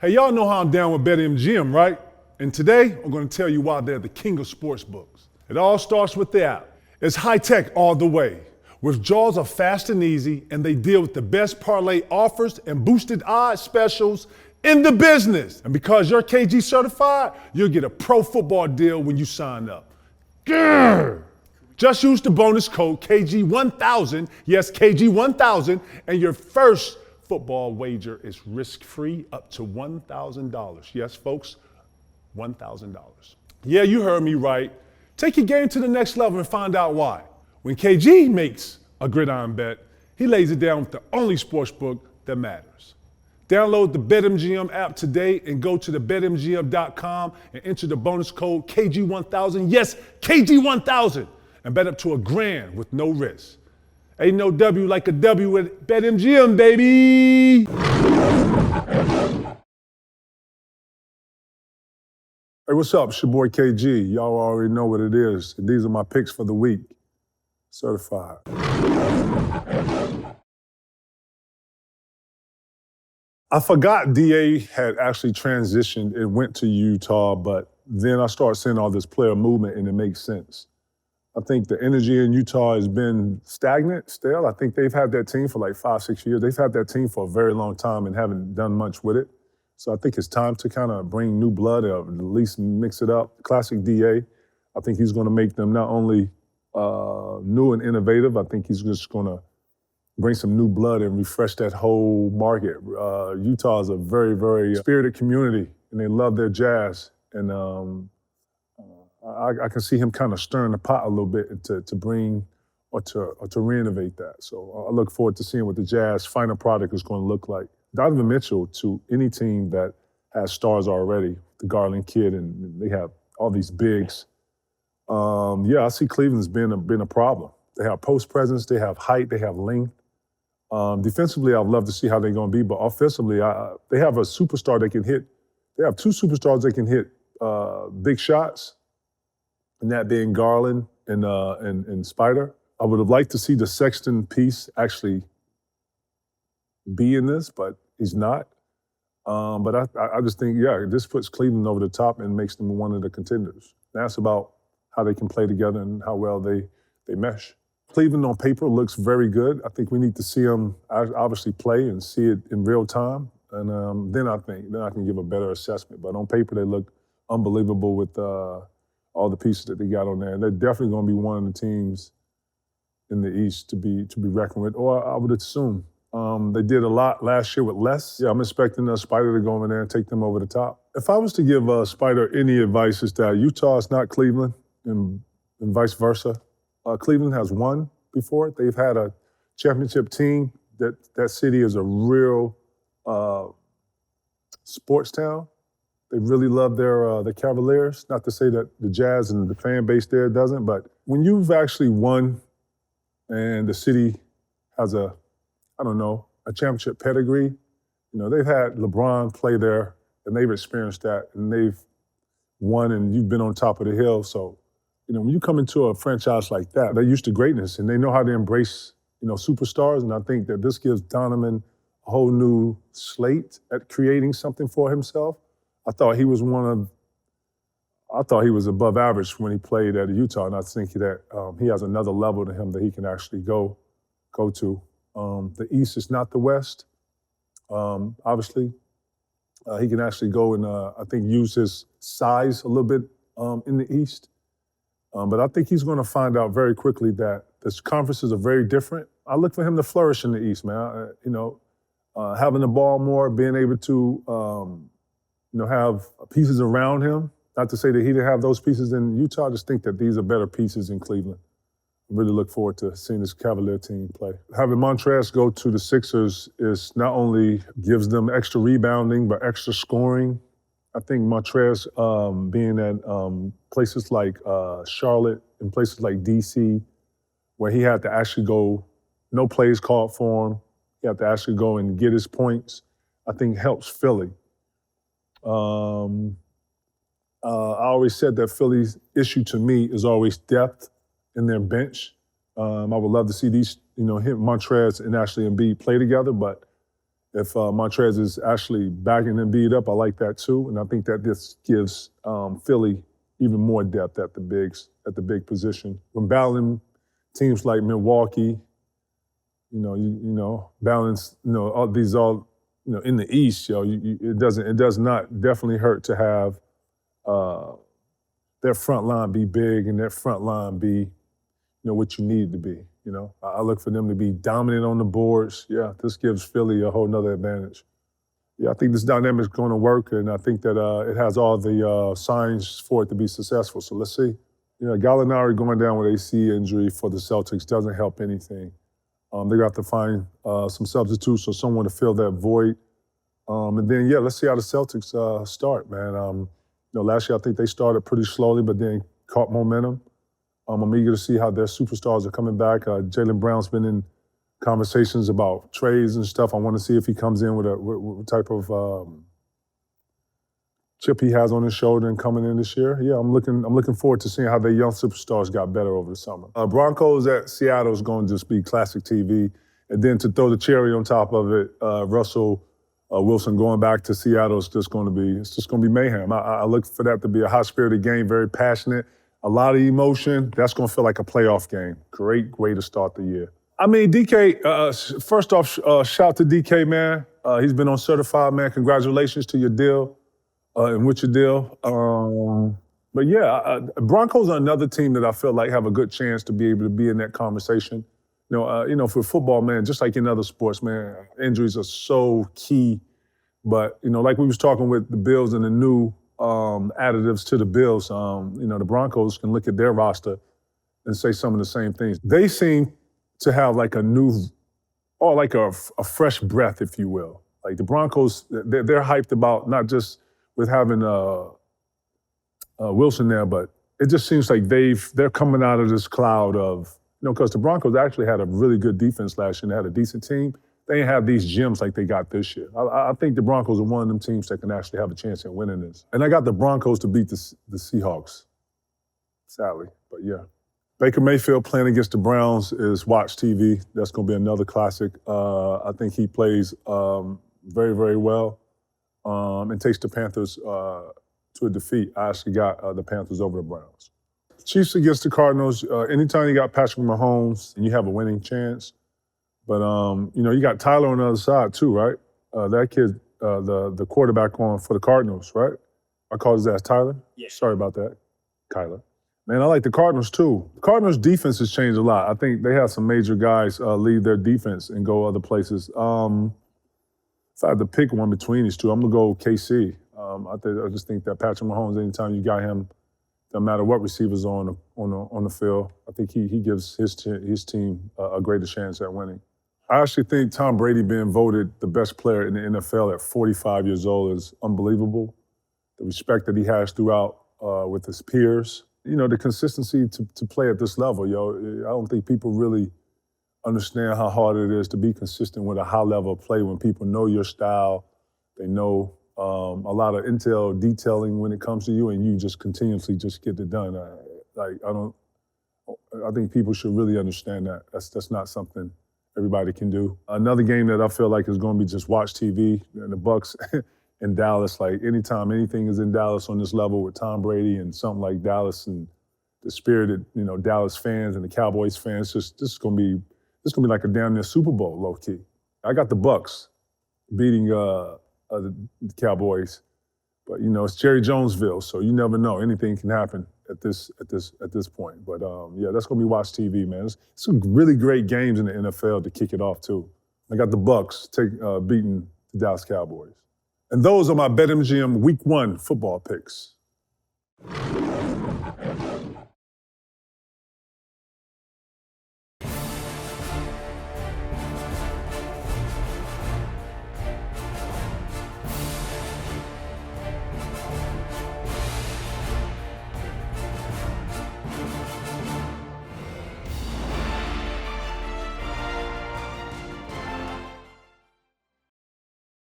Hey, y'all know how I'm down with BetMGM, right? And today, I'm gonna tell you why they're the king of sports books. It all starts with the app. It's high tech all the way. Withdrawals are fast and easy, and they deal with the best parlay offers and boosted odds specials in the business. And because you're KG certified, you'll get a pro football deal when you sign up. Grr! Just use the bonus code KG1000, yes, KG1000, and your first football wager is risk-free up to $1,000. Yes, folks, $1,000. Yeah, you heard me right. Take your game to the next level and find out why. When KG makes a gridiron bet, he lays it down with the only sportsbook that matters. Download the BetMGM app today and go to thebetmgm.com and enter the bonus code KG1000, yes, KG1000, and bet up to $1,000 with no risk. Ain't no W like a W with BetMGM, baby. Hey, what's up? It's your boy KG. Y'all already know what it is. These are my picks for the week. Certified. I forgot DA had actually transitioned and went to Utah, but then I started seeing all this player movement and it makes sense. I think the energy in Utah has been stagnant still. I think they've had that team for like 5-6 years. They've had that team for a very long time and haven't done much with it. So I think it's time to kind of bring new blood or at least mix it up. Classic DA. I think he's going to make them not only new and innovative, I think he's just going to bring some new blood and refresh that whole market. Utah is a very, very spirited community and they love their jazz. And I can see him kind of stirring the pot a little bit to bring or to re-innovate that. So I look forward to seeing what the Jazz final product is going to look like. Donovan Mitchell to any team that has stars already, the Garland kid, and they have all these bigs. I see Cleveland's been a problem. They have post presence, they have height, they have length. Defensively, I'd love to see how they're going to be, but offensively, they have a superstar they can hit. They have two superstars that can hit big shots, and that being Garland and Spider. I would have liked to see the Sexton piece actually be in this, but he's not. But I just think, this puts Cleveland over the top and makes them one of the contenders. That's about how they can play together and how well they mesh. Cleveland on paper looks very good. I think we need to see them obviously play and see it in real time. And then I can give a better assessment. But on paper, they look unbelievable with all the pieces that they got on there. They're definitely going to be one of the teams in the East to be reckoned with, or I would assume. They did a lot last year with less. Yeah, I'm expecting Spider to go over there and take them over the top. If I was to give Spider any advice, it's that Utah is not Cleveland and vice versa. Cleveland has won before. They've had a championship team. That city is a real sports town. They really love the Cavaliers. Not to say that the Jazz and the fan base there doesn't, but when you've actually won and the city has a championship pedigree, they've had LeBron play there and they've experienced that and they've won and you've been on top of the hill. So, when you come into a franchise like that, they're used to greatness and they know how to embrace, superstars. And I think that this gives Donovan a whole new slate at creating something for himself. I thought he was above average when he played at Utah, and I think that he has another level to him that he can actually go to. The East is not the West. Obviously, he can actually go and I think use his size a little bit in the East. But I think he's going to find out very quickly that the conferences are very different. I look for him to flourish in the East, man. Having the ball more, being able to have pieces around him. Not to say that he didn't have those pieces in Utah. I just think that these are better pieces in Cleveland. I really look forward to seeing this Cavalier team play. Having Montrezl go to the Sixers is not only gives them extra rebounding, but extra scoring. I think Montrezl being at places like Charlotte and places like DC, where he had to actually go, no plays called for him. He had to actually go and get his points, I think helps Philly. I always said that Philly's issue to me is always depth in their bench. I would love to see these, him, Montrezl and Ashley Embiid play together, but If Montrezl is actually backing Embiid up, I like that too. And I think that this gives Philly even more depth at the big position. When battling teams like Milwaukee, balance, all these in the East, it does not definitely hurt to have their front line be big and their front line be, what you need it to be. I look for them to be dominant on the boards. Yeah, this gives Philly a whole nother advantage. Yeah, I think this dynamic is going to work, and I think that it has all the signs for it to be successful. So let's see. Gallinari going down with AC injury for the Celtics doesn't help anything. They got to find some substitutes or someone to fill that void. And then, let's see how the Celtics start, man. Last year I think they started pretty slowly, but then caught momentum. I'm eager to see how their superstars are coming back. Jaylen Brown's been in conversations about trades and stuff. I want to see if he comes in with what type of chip he has on his shoulder and coming in this year. Yeah, I'm looking forward to seeing how their young superstars got better over the summer. Broncos at Seattle is going to just be classic TV. And then to throw the cherry on top of it, Russell Wilson going back to Seattle is just going to be mayhem. I look for that to be a high-spirited game, very passionate, a lot of emotion. That's going to feel like a playoff game. Great way to start the year. I mean, DK, first off, shout to DK, man. He's been on certified, man. Congratulations to your deal and with your deal. But yeah, Broncos are another team that I feel like have a good chance to be able to be in that conversation. For football, man, just like in other sports, man, injuries are so key. But, like we was talking with the Bills and the new additives to the Bills, the Broncos can look at their roster and say some of the same things. They seem to have like a fresh breath, if you will. Like the Broncos, they're hyped about not just with having Wilson there, but it just seems like they're coming out of this cloud of, because the Broncos actually had a really good defense last year and they had a decent team. They didn't have these gems like they got this year. I think the Broncos are one of them teams that can actually have a chance at winning this. And I got the Broncos to beat the Seahawks, sadly, but yeah. Baker Mayfield playing against the Browns is watch TV. That's going to be another classic. I think he plays very, very well and takes the Panthers to a defeat. I actually got the Panthers over the Browns. Chiefs against the Cardinals. Anytime you got Patrick Mahomes and you have a winning chance. But, you got Tyler on the other side too, right? That kid, the quarterback for the Cardinals, right? I called his ass Tyler? Yeah. Sorry about that, Kyler. Man, I like the Cardinals too. The Cardinals' defense has changed a lot. I think they have some major guys leave their defense and go other places. If I had to pick one between these two, I'm going to go KC. I just think that Patrick Mahomes, anytime you got him, no matter what receivers on the field, I think he gives his team a greater chance at winning. I actually think Tom Brady being voted the best player in the NFL at 45 years old is unbelievable. The respect that he has throughout with his peers. The consistency to play at this level, I don't think people really understand how hard it is to be consistent with a high level of play when people know your style, they know a lot of intel detailing when it comes to you, and you just continuously just get it done. I think people should really understand that. That's not something everybody can do. Another game that I feel like is going to be just watch TV, and the Bucs in Dallas. Like anytime anything is in Dallas on this level with Tom Brady and something like Dallas and the spirited, Dallas fans and the Cowboys fans, this is going to be like a damn near Super Bowl, low key. I got the Bucs beating the Cowboys, but it's Jerry Jonesville, so you never know. Anything can happen at this point. But that's gonna be watch TV, man. It's some really great games in the NFL to kick it off too. I got the Bucs beating the Dallas Cowboys, and those are my BetMGM Week 1 football picks.